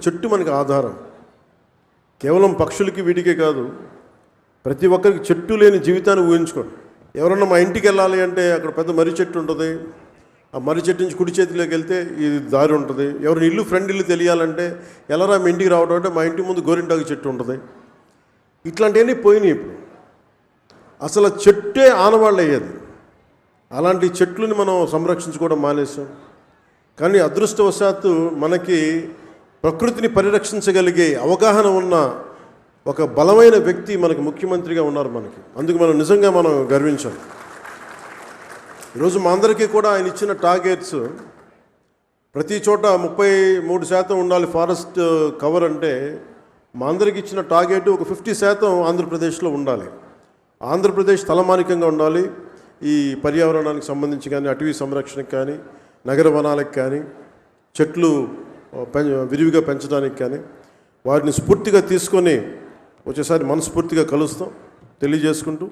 చెట్టు మనకి ఆధారం. కేవలం పక్షులకి వీటికే కాదు, ప్రతి ఒక్కరికి చెట్టు లేని జీవితాన్ని ఊహించుకోండి. ఎవరన్నా మా ఇంటికి వెళ్ళాలి అంటే అక్కడ పెద్ద మర్రి చెట్టు ఉంటుంది, ఆ మర్రి చెట్టు నుంచి కుడి చేతిలోకి వెళ్తే ఇది దారి ఉంటుంది. ఎవరిని ఇల్లు ఫ్రెండ్ ఇల్లు తెలియాలంటే ఎలారా మీ ఇంటికి రావడం అంటే మా ఇంటి ముందు గోరింటాకు చెట్టు ఉంటుంది. ఇట్లాంటివన్నీ పోయినాయి. ఇప్పుడు అసలు చెట్టే ఆనవాళ్ళు అయ్యేది. అలాంటి చెట్లని మనం సంరక్షించుకోవడం మానేసాం. కానీ అదృష్టవశాత్తు మనకి ప్రకృతిని పరిరక్షించగలిగే అవగాహన ఉన్న ఒక బలమైన వ్యక్తి మనకి ముఖ్యమంత్రిగా ఉన్నారు మనకి. అందుకు మనం నిజంగా గర్వించాలి. ఈరోజు మా అందరికీ కూడా ఆయన ఇచ్చిన టార్గెట్స్ ప్రతి చోట 33% ఉండాలి ఫారెస్ట్ కవర్ అంటే, మా అందరికి ఇచ్చిన టార్గెట్ ఒక 50% ఆంధ్రప్రదేశ్లో ఉండాలి. ఆంధ్రప్రదేశ్ తలమానికంగా ఉండాలి. ఈ పర్యావరణానికి సంబంధించి కానీ, అటవీ సంరక్షణకు కానీ, నగర వనాలకు కానీ, చెట్లు విరివిగా పెంచడానికి కానీ, వాటిని స్ఫూర్తిగా తీసుకొని వచ్చేసారి మనస్ఫూర్తిగా కలుస్తాం తెలియజేసుకుంటూ